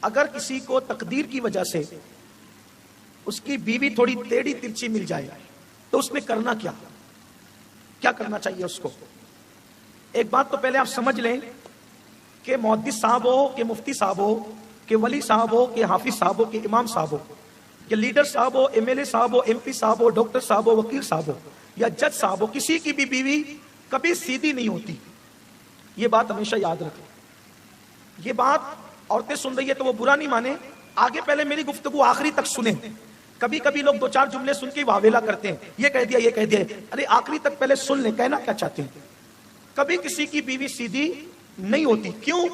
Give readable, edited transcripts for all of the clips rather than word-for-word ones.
अगर किसी को तकदीर की वजह से उसकी बीवी थोड़ी टेढ़ी तिरछी मिल जाए तो उसने करना क्या, क्या करना चाहिए उसको? एक बात तो पहले आप समझ लें कि मुहद्दिस साहब हो, कि मुफ्ती साहब हो, कि वली साहब हो, कि हाफिज साहब हो, कि इमाम साहब हो, कि लीडर साहब हो, एमएलए साहब हो, एमपी साहब हो, डॉक्टर साहब हो, वकील साहब हो या जज साहब हो, किसी की भी बीवी कभी सीधी नहीं होती। ये बात हमेशा याद रखें। ये बात औरतें सुन रही है तो वो बुरा नहीं माने, आगे पहले मेरी गुफ्तगू आखिरी तक सुने। कभी कभी लोग दो चार जुमले सुन के वावेला करते हैं, ये कह दिया, ये कह दिया। अरे आखिरी तक पहले सुन ले, कहना क्या चाहते हैं। कभी किसी की बीवी सीधी नहीं होती। क्यों?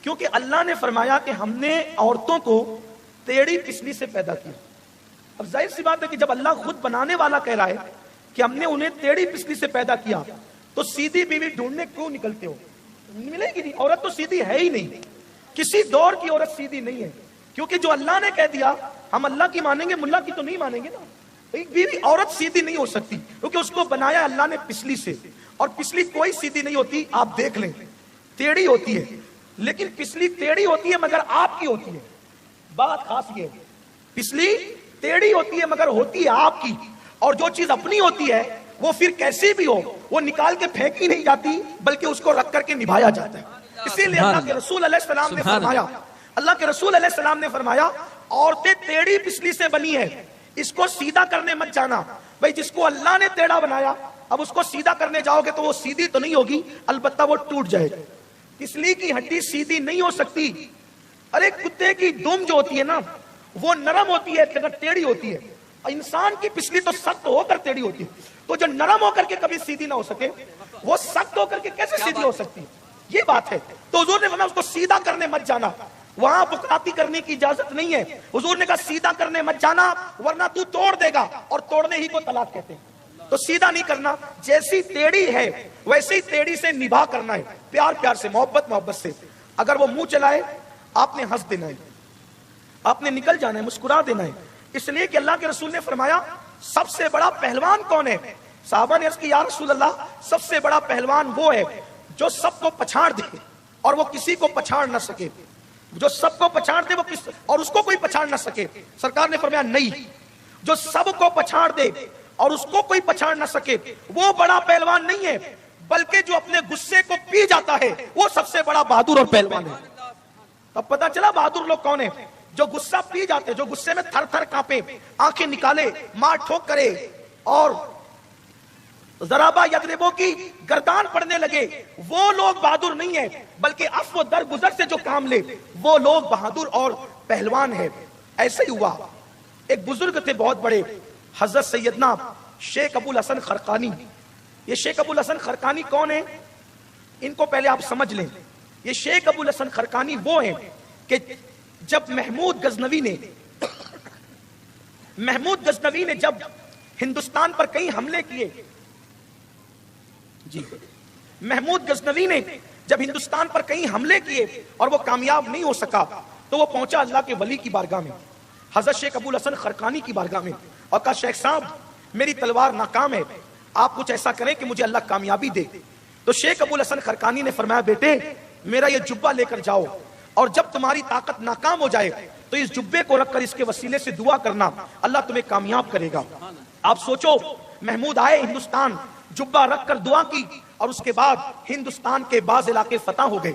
क्योंकि अल्लाह ने फरमाया कि हमने औरतों को टेढ़ी पिछली से पैदा किया। अब जाहिर सी बात है कि जब अल्लाह खुद बनाने वाला कह रहा है कि हमने उन्हें टेढ़ी पिछली से पैदा किया, तो सीधी बीवी ढूंढने क्यों निकलते हो? मिलेगी नहीं। औरत तो सीधी है ही नहीं, किसी दौर की औरत सीधी नहीं है। क्योंकि जो अल्लाह ने कह दिया हम अल्लाह की मानेंगे, मुल्ला की तो नहीं मानेंगे ना। एक बीवी औरत सीधी नहीं हो सकती क्योंकि उसको बनाया अल्लाह ने पिछली से, और पिछली कोई सीधी नहीं होती। आप देख लें, टेढ़ी होती है, लेकिन पिछली टेढ़ी होती है मगर आपकी होती है। बात खास ये है, पिछली टेढ़ी होती है मगर होती है आपकी, और जो चीज अपनी होती है वो फिर कैसी भी हो वो निकाल के फेंकी नहीं जाती, बल्कि उसको रख करके निभाया जाता है। इसीलिए अल्लाह के रसूल अलैहिस्सलाम ने फरमाया, अल्लाह के रसूल अलैहिस्सलाम ने फरमाया, औरतें टेढ़ी पिछली से बनी है, इसको सीधा करने मत जाना। भाई जिसको अल्लाह ने टेढ़ा बनाया, अब उसको सीधा करने जाओगे तो वो सीधी तो नहीं होगी, अलबत्ता वो टूट जाएगी। पिछली की हड्डी सीधी नहीं हो सकती। अरे कुत्ते की दुम जो होती है ना, वो नरम होती है मगर टेढ़ी होती है। इंसान की पिछली तो सख्त होकर टेढ़ी होती है, तो जो नरम होकर के कभी सीधी ना हो सके, वो सख्त होकर के कैसे सीधी हो सकती है? ये बात है। तो हुजूर ने फरमाया उसको सीधा करने मत जाना, वहां बुकराती करने की इजाजत नहीं है। हुजूर ने कहा सीधा करने मत जाना वरना तू तोड़ देगा, और तोड़ने ही को तलाक कहते हैं। तो सीधा नहीं करना, जैसी टेढ़ी है वैसे ही टेढ़ी से निभा करना है, प्यार प्यार से, मोहब्बत मोहब्बत से। अगर वो मुंह चलाए आपने हंस देना है, आपने निकल जाना है, मुस्कुरा देना है। इसलिए कि अल्लाह के रसूल ने फरमाया सबसे बड़ा पहलवान कौन है? साहबा ने अर्ज़ की, या रसूल अल्लाह, सबसे बड़ा पहलवान वो है जो सबको पछाड़ दे और वो किसी को पछाड़ ना सके। जो सबको पछाड़ दे वो किस और उसको कोई पछाड़ ना सके। सरकार ने फरमाया नहीं, जो सबको पछाड़ दे और उसको कोई पछाड़ ना सके वो बड़ा पहलवान नहीं है, बल्कि जो अपने गुस्से को पी जाता है वो सबसे बड़ा बहादुर और पहलवान है। तब पता चला बहादुर लोग कौन है? जो गुस्सा पी जाते, जो गुस्से में थर थर कांपे, आंखें निकाले, मार ठोक करे और जराबा यदरिबो की गर्दान पड़ने लगे, वो लोग बहादुर नहीं है, बल्कि अफ़्व दर गुजर से जो काम ले वो लोग बहादुर और पहलवान है। ऐसे ही हुआ, एक बुजुर्ग थे बहुत बड़े, हजरत सैयदना शेख अबुल हसन खरकानी। ये शेख अबुल हसन खरकानी कौन है? इनको पहले आप समझ लें। ये शेख अबुल हसन खरकानी वो है कि जब महमूद गजनवी ने जब हिंदुस्तान पर कई हमले किए, जी, महमूद गजनवी ने जब हिंदुस्तान पर कई हमले किए और वो कामयाब नहीं हो सका, तो वो पहुंचा अल्लाह के वली की बारगाह में, हजरत शेख अबुल हसन खरकानी की बारगाह में, और कहा शेख साहब मेरी तलवार नाकाम है, आप कुछ ऐसा करें कि मुझे अल्लाह कामयाबी दे। तो शेख अबुल हसन खरकानी ने फरमाया, बेटे मेरा ये जुब्बा लेकर जाओ और जब तुम्हारी ताकत नाकाम हो जाए तो इस जुब्बे को रखकर इसके वसीले से दुआ करना, अल्लाह तुम्हें कामयाब करेगा। आप सोचो, महमूद आए हिंदुस्तान, जुब्बा रखकर दुआ की, और उसके बाद हिंदुस्तान के बाज इलाके फतह हो गए।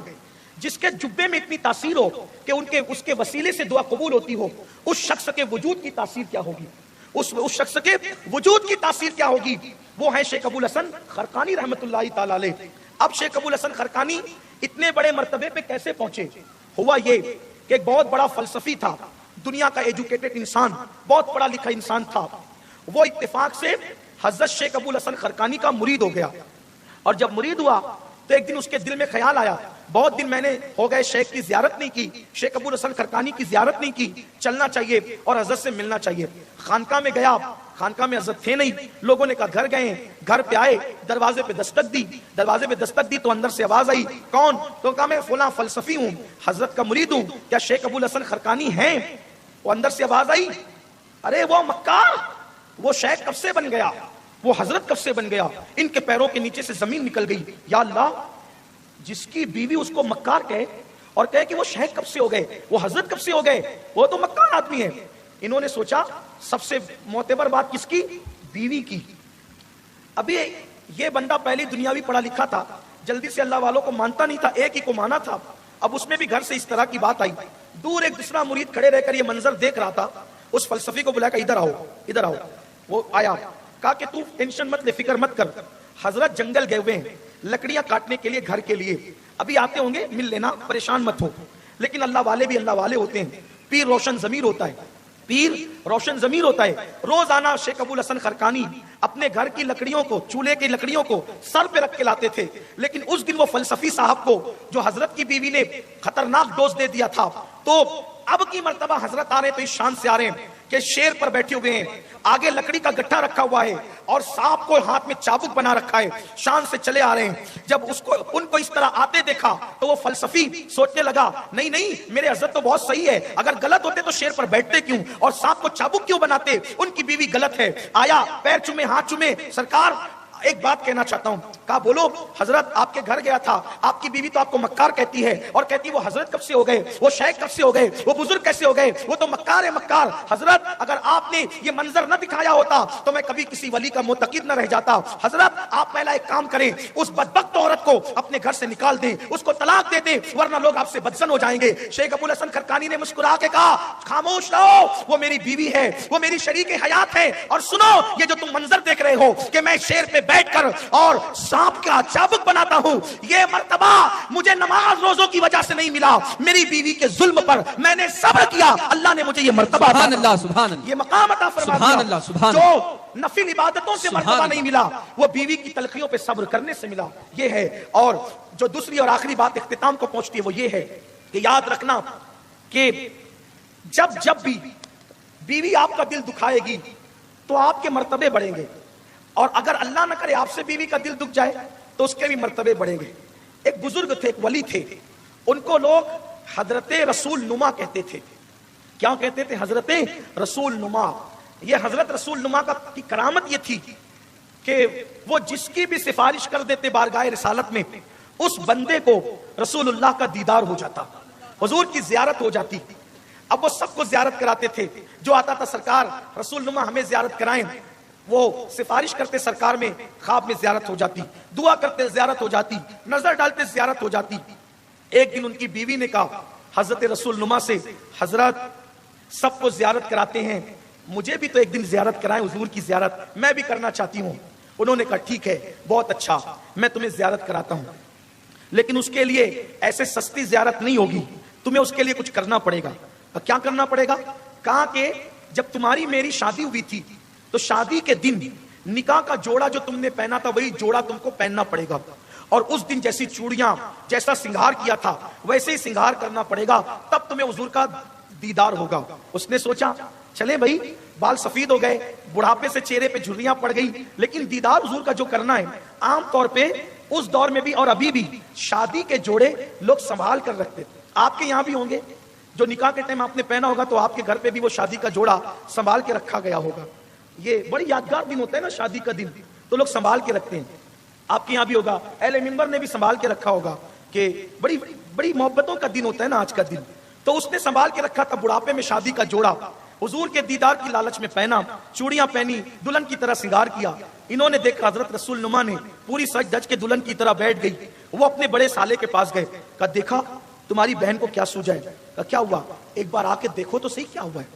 जिसके जुब्बे में इतनी तासीर हो कि उसके वसीले से दुआ कबूल होती हो, उस शख्स के वजूद की तासीर क्या होगी? उस शख्स के वजूद की तासीर क्या होगी? वो है शेख अबुल हसन खरकानी रहमतुल्लाहि ताला अलैह। अब शेख अबुल हसन खरकानी इतने बड़े मर्तबे पे कैसे पहुंचे? हुआ ये कि एक बहुत बड़ा फलसफी था, दुनिया का एजुकेटेड इंसान, बहुत पढ़ा लिखा इंसान था। वो इत्तेफाक से हजरत शेख अबुल हसन खरकानी का मुरीद हो गया, और जब मुरीद हुआ तो एक दिन उसके दिल में ख्याल आया, बहुत दिन मैंने हो गए शेख की जियारत नहीं की, शेख अबुल हसन खरकानी की जियारत नहीं की, चलना चाहिए और हजरत से मिलना चाहिए। खानका में गया, खानका में हजरत थे नहीं। लोगों ने कहा घर गए, घर पे आए, दरवाजे पे दस्तक दी तो अंदर से आवाज आई, कौन? तो कहा मैं फलां फलसफी हूँ, हजरत का मुरीद हूँ, क्या शेख अबुल हसन खरकानी हैं? वो अंदर से आवाज आई, अरे वो मक्कार, वो शेख कब से बन गया, वो हजरत कब से बन गया? इनके पैरों के नीचे से जमीन निकल गई। या अल्लाह, जिसकी बीवी उसको मक्कार कहे और कहे कि वो शेख कब से हो गए, वो हजरत कब से हो गए, वो तो मक्कार आदमी है। इन्होंने सोचा सबसे मोतेबर बात किसकी, बीवी की। अभी ये बंदा पहले दुनियावी पढ़ा लिखा था, जल्दी से अल्लाह वालों को मानता नहीं था, एक ही को माना था। अब उसमें भी घर से इस तरह की बात आई। दूर एक दूसरा मुरीद खड़े रहकर ये मंजर देख रहा था, उस फलसफी को बुलाया, इधर आओ इधर आओ। वो आया, कहा कि तू टेंशन मत ले, फिक्र मत कर, हजरत जंगल गए हुए हैं लकड़ियां काटने के लिए घर के लिए, अभी आते होंगे, मिल लेना, परेशान मत हो। लेकिन अल्लाह वाले भी अल्लाह वाले होते हैं, पीर रोशन जमीर होता है, पीर रोशन जमीर होता है। रोजाना शेख अबुल हसन खरकानी अपने घर की लकड़ियों को, चूल्हे की लकड़ियों को सर पे रख के लाते थे। लेकिन उस दिन वो फलसफी साहब को, जो हजरत की बीवी ने खतरनाक डोज दे दिया था, तो अब की मर्तबा हजरत आ रहे तो इस शान से आ रहे हैं कि शेर पर बैठे हुए हैं, आगे लकड़ी का गट्ठा रखा हुआ है और सांप को हाथ में चाबुक बना रखा है, शान से चले आ रहे हैं। जब उसको उनको इस तरह आते देखा तो वो फलसफी सोचने लगा, नहीं नहीं, मेरे हजरत तो बहुत सही है, अगर गलत होते तो शेर पर बैठते क्यों और सांप को चाबुक क्यों बनाते, उनकी बीवी गलत है। आया, पैर चूमे, हाथ चूमे, सरकार एक बात कहना चाहता हूं। कहा बोलो। हजरत आपके घर गया था, आपकी बीवी तो आपको मक्कार कहती है और कहती है वो हजरत कब से हो गए, वो शेख कब से हो गए, वो बुजुर्ग कैसे हो गए, वो तो मक्कार है मक्कार। हजरत अगर आपने ये मंजर न दिखाया होता तो मैं कभी किसी वली का मुतकिद न रह जाता। हजरत आप पहला एक काम करें, उस बदबख्त औरत को अपने घर से निकाल दें, उसको तलाक दे दें, वरना लोग आपसे बदसन हो जाएंगे। शेख अबुल हसन खरकानी ने मुस्कुरा के कहा, खामोश रहो, वो मेरी बीवी है, वो मेरी शरीक हयात है। और सुनो, ये जो तुम मंजर देख रहे हो कि मैं शेर पे बैठकर और सांप का चाबुक बनाता हूं, ये मर्तबा मुझे नमाज रोजों की वजह से नहीं मिला, मेरी बीवी के जुल्म पर मैंने सब्र किया, अल्लाह ने मुझे ये मर्तबा, सुभान अल्लाह, सुभान अल्लाह, ये मकाम अता फरमा सुभान अल्लाह, सुभान जो नफिल इबादतों से मर्तबा नहीं मिला, वो बीवी की तलखियों पे सब्र करने से मिला। ये है। और जो दूसरी और आखिरी बात इख्तिताम को पहुंचती है वो ये है कि याद रखना कि जब जब भी बीवी आपका दिल दुखाएगी तो आपके मर्तबे बढ़ेंगे, और अगर अल्लाह न करे आपसे बीवी का दिल दुख जाए तो उसके भी मर्तबे बढ़ेंगे। एक बुजुर्ग थे, एक वली थे, उनको लोग हजरते रसूल नुमा कहते थे। क्या कहते थे? हजरते रसूल नुमा। ये हजरत रसूल नुमा की करामत ये थी कि वो जिसकी भी सिफारिश कर देते बारगाह रिसालत में, उस बंदे को रसूलुल्लाह का दीदार हो जाता, हुजूर की जियारत हो जाती। अब वो सबको जियारत कराते थे, जो आता था सरकार रसूल नुमा हमें जियारत कराएं, वो सिफारिश करते सरकार में, ख्वाब में जियारत हो जाती, दुआ करते जियारत हो जाती, नजर डालते जियारत हो जाती। एक दिन उनकी बीवी ने कहा हजरत रसूल नुमा से, हजरत सबको जियारत कराते हैं, मुझे भी तो एक दिन जियारत कराएं, हुजूर की जियारत मैं भी करना चाहती हूँ। उन्होंने कहा ठीक है, बहुत अच्छा, मैं तुम्हें जियारत कराता हूँ, लेकिन उसके लिए ऐसे सस्ती जियारत नहीं होगी, तुम्हें उसके लिए कुछ करना पड़ेगा। क्या करना पड़ेगा? कहा कि जब तुम्हारी मेरी शादी हुई थी तो शादी के दिन निकाह का जोड़ा जो तुमने पहना था वही जोड़ा तुमको पहनना पड़ेगा, और उस दिन जैसी चूड़ियां, जैसा सिंगार किया था वैसे ही सिंगार करना पड़ेगा, तब तुम्हें हुजूर का दीदार होगा। उसने सोचा चले भाई, बाल सफेद हो गए, बुढ़ापे से चेहरे पे झुर्रियां पड़ गई, लेकिन दीदार हुजूर का जो करना है, आमतौर पे उस दौर में भी और अभी भी शादी के जोड़े लोग संभाल कर रखते थे। आपके यहाँ भी होंगे, जो निकाह के टाइम आपने पहना होगा तो आपके घर पे भी वो शादी का जोड़ा संभाल के रखा गया होगा। ये बड़ी यादगार दिन होता है ना शादी का दिन, तो लोग संभाल के रखते हैं। आपके यहाँ भी होगा, अहले मिंबर ने भी संभाल के रखा होगा कि बड़ी बड़ी मोहब्बतों का दिन होता है ना आज का दिन, तो उसने संभाल के रखा था बुढ़ापे में शादी का जोड़ा, हुजूर के दीदार की लालच में पहना, चूड़ियां पहनी, दुल्हन की तरह श्रृंगार किया। इन्होंने देखा हजरत रसूल नुमा ने पूरी सज धज के दुल्हन की तरह बैठ गई। वो अपने बड़े साले के पास गए, कहा देखा तुम्हारी बहन को क्या सूझा है? कहा क्या हुआ? एक बार आके देखो तो सही क्या हुआ है।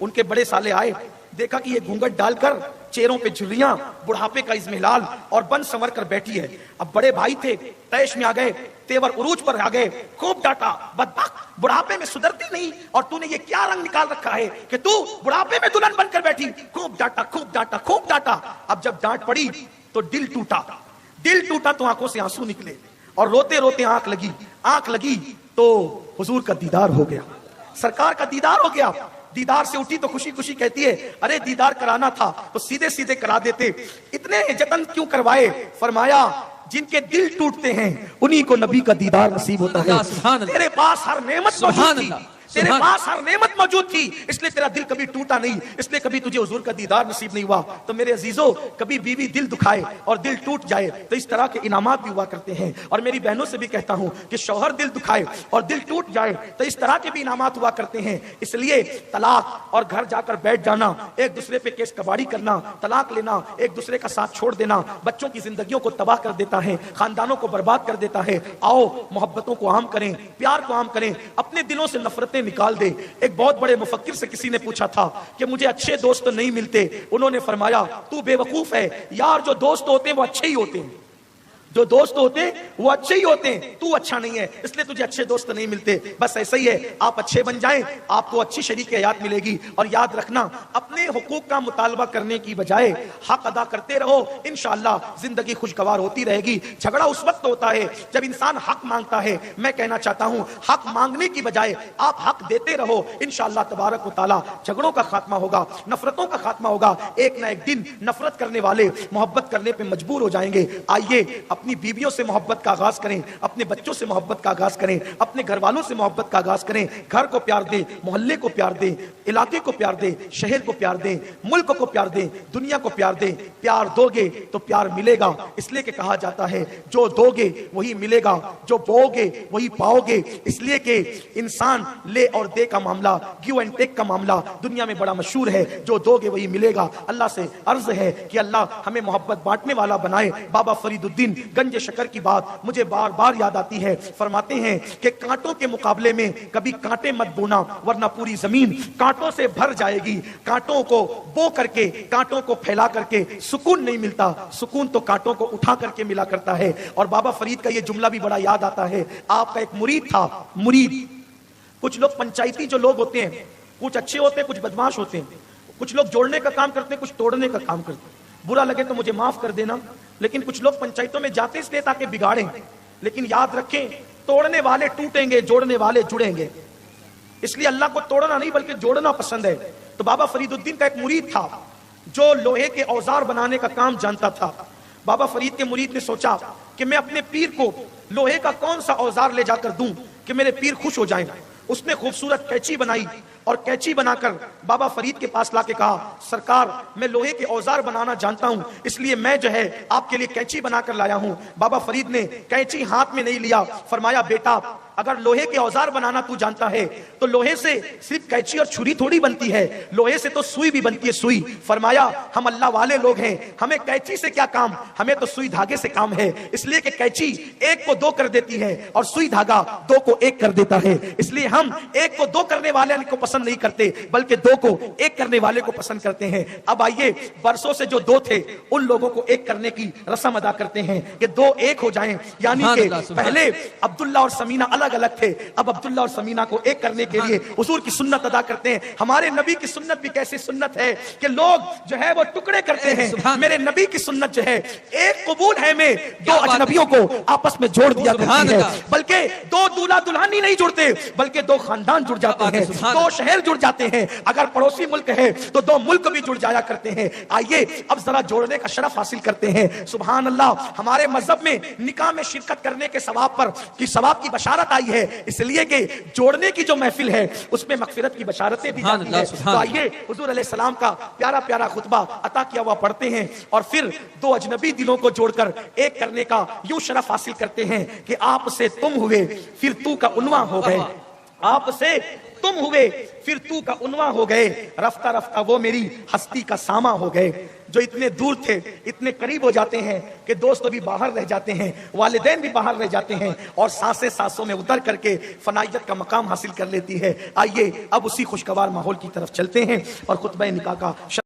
उनके बड़े साले आए, देखा कि ये घूंघट डालकर, चेहरों पे झुर्रियां, बुढ़ापे का इज़्मिलाल और बन संवर कर बैठी है। अब बड़े भाई थे, तैश में आ गए, तेवर उरूज पर आ गए, खूब डांटा, बदबख्त, बुढ़ापे में सुधरती नहीं, और तूने ये क्या रंग निकाल रखा है कि तू बुढ़ापे में दुल्हन बनकर बैठी। खूब डांटा, खूब डांटा, खूब डांटा। अब जब डांट पड़ी तो दिल टूटा, दिल टूटा तो आंखों से आंसू निकले, और रोते रोते आंख लगी तो हुजूर का दीदार हो गया, सरकार का दीदार हो गया। दीदार से उठी तो खुशी खुशी कहती है, अरे दीदार कराना था तो सीधे सीधे करा देते, इतने जतन क्यों करवाए? फरमाया जिनके दिल टूटते हैं उन्हीं को नबी का दीदार नसीब होता है। तेरे पास हर नेमत मौजूद थी, तेरे पास हर नेमत मौजूद थी, इसलिए तेरा दिल कभी टूटा नहीं, इसलिए कभी तुझे हुजूर का दीदार नसीब नहीं हुआ। तो मेरे अजीजों, कभी बीवी दिल दुखाए और दिल टूट जाए तो इस तरह के इनामात भी हुआ करते हैं। और मेरी बहनों से भी कहता हूं कि शौहर दिल दुखाए और दिल टूट जाए तो इस तरह के भी इनामात हुआ करते हैं। इसलिए तलाक और घर जाकर बैठ जाना, एक दूसरे पे केस कबाड़ी करना, तलाक लेना, एक दूसरे का साथ छोड़ देना, बच्चों की जिंदगियों को तबाह कर देता है, खानदानों को बर्बाद कर देता है। आओ मोहब्बतों को आम करें, प्यार को आम करें, अपने दिलों से नफरतें निकाल दे। एक बहुत बड़े मुफक्किर से किसी ने पूछा था कि मुझे अच्छे दोस्त नहीं मिलते। उन्होंने फरमाया, तू बेवकूफ है यार, जो दोस्त होते हैं वो अच्छे ही होते हैं, जो दोस्त होते हैं वो अच्छे ही होते हैं, तू अच्छा नहीं है इसलिए तुझे अच्छे दोस्त नहीं मिलते। बस ऐसा ही है, आप अच्छे बन जाएं, आपको अच्छी शरीक हयात मिलेगी। और याद रखना, अपने हुकूक का मुतालबा करने की बजाय हक अदा करते रहो, इंशाअल्लाह जिंदगी खुशगवार होती रहेगी। झगड़ा उस वक्त होता है जब इंसान हक मांगता है। मैं कहना चाहता हूं, हक मांगने की बजाय आप हक देते रहो, इंशाअल्लाह तबारक व तआला झगड़ों का खात्मा होगा, नफरतों का खात्मा होगा। एक ना एक दिन नफरत करने वाले मोहब्बत करने पर मजबूर हो जाएंगे। आइए अपनी बीवियों से मोहब्बत का आगाज करें, अपने बच्चों से मोहब्बत का आगाज करें, अपने घर वालों से मोहब्बत का आगाज करें। घर को प्यार दें, मोहल्ले को प्यार दें, इलाके को प्यार दें, शहर को प्यार दें, मुल्क को प्यार दें, दुनिया को प्यार दें। प्यार दोगे तो प्यार मिलेगा, इसलिए कि कहा जाता है जो दोगे वही मिलेगा, जो बोओगे वही पाओगे। इसलिए कि इंसान ले और दे का मामला, गिव एंड टेक का मामला दुनिया में बड़ा मशहूर है। जो दोगे वही मिलेगा। अल्लाह से अर्ज है कि अल्लाह हमें मोहब्बत बांटने वाला बनाए। बाबा फरीदुद्दीन गंज शकर की बात मुझे बार बार याद आती है। फरमाते हैं कि कांटों के मुकाबले में कभी कांटे मत बोना, वरना पूरी जमीन कांटों से भर जाएगी। कांटों को बो करके, कांटों को फैला करके सुकून नहीं मिलता, सुकून तो कांटों को उठा करके मिला करता है। और बाबा फरीद का यह जुमला भी बड़ा याद आता है। आपका एक मुरीद था, मुरीद। कुछ लोग पंचायती जो लोग होते हैं, कुछ अच्छे होते हैं, कुछ बदमाश होते हैं, कुछ लोग जोड़ने का काम करते हैं, कुछ तोड़ने का काम करते हैं। बुरा लगे तो मुझे माफ कर देना, लेकिन कुछ लोग पंचायतों में जाते इसलिए ताकि बिगाड़ें। लेकिन याद रखें, तोड़ने वाले टूटेंगे, जोड़ने वाले जुड़ेंगे। इसलिए अल्लाह को तोड़ना नहीं बल्कि जोड़ना पसंद है। तो बाबा फरीदुद्दीन का एक मुरीद था जो लोहे के औजार बनाने का काम जानता था। बाबा फरीद के मुरीद ने सोचा कि मैं अपने पीर को लोहे का कौन सा औजार ले जाकर दूं कि मेरे पीर खुश हो जाएं। उसने खूबसूरत कैंची बनाई और कैंची बनाकर बाबा फरीद के पास लाके कहा, सरकार मैं लोहे के औजार बनाना जानता हूं, इसलिए मैं जो है आपके लिए कैंची बनाकर लाया हूं। बाबा फरीद ने कैंची हाथ में नहीं लिया, फरमाया बेटा अगर लोहे के औजार बनाना तू जानता है तो लोहे से सिर्फ कैंची और छुरी थोड़ी बनती है, लोहे से तो सुई भी बनती है, सुई। फरमाया हम अल्लाह वाले लोग हैं, हमें कैंची से क्या काम, हमें तो सुई धागे से काम है। इसलिए कि कैंची एक को दो कर देती है और सुई धागा दो को एक कर देता है। इसलिए हम एक को दो करने वाले को पसंद नहीं करते बल्कि दो को एक करने वाले को पसंद करते हैं। अब आइए बरसों से जो दो थे उन लोगों को एक करने की रस्म अदा करते हैं कि दो एक हो जाएं। यानी कि पहले अब्दुल्ला और समीना अलग अलग थे, अब अब्दुल्ला और समीना को एक करने के लिए हुजूर की सुन्नत अदा करते हैं। हमारे नबी की सुन्नत भी कैसी सुन्नत है कि लोग जो है वो टुकड़े करते हैं। मेरे नबी की सुन्नत जो है एक कबूल है में दो अजनबियों को आपस में जोड़ दिया करती है। बल्कि दो दूल्हा दुल्हन नहीं जुड़ते बल्कि दो खानदान जुड़ जाते हैं, दो शहर जुड़ जाते हैं। अगर पड़ोसी मुल्क है तो दो मुल्क भी जुड़ जाया करते हैं। आइए अब जरा जोड़ने का शरफ हासिल करते हैं। सुभान अल्लाह, हमारे मजहब में निकाह में शिरकत करने के सवाब पर की सवाब की बशारत आई है, इसलिए कि जोड़ने की जो महफिल है उसमें मगफिरत की बशारतें भी जाती है। तो आइए हुजूर अलैहिस्सलाम का प्यारा प्यारा खुतबा अता किया हुआ पढ़ते हैं और फिर दो अजनबी दिलों को जोड़कर एक करने का यूं शरफ हासिल करते हैं कि आपसे तुम हुए फिर तू का उन्वा हो गए, आपसे तुम हुए फिर तू का उन्वा हो गए, रफ्ता रफ्ता वो मेरी हस्ती का सामा हो गए। जो इतने दूर थे इतने करीब हो जाते हैं कि दोस्त भी बाहर रह जाते हैं, वालिदैन भी बाहर रह जाते हैं और सांसें सांसों में उतर करके फनाइयत का मकाम हासिल कर लेती है। आइए अब उसी खुशगवार माहौल की तरफ चलते हैं और खुतबा निकाह का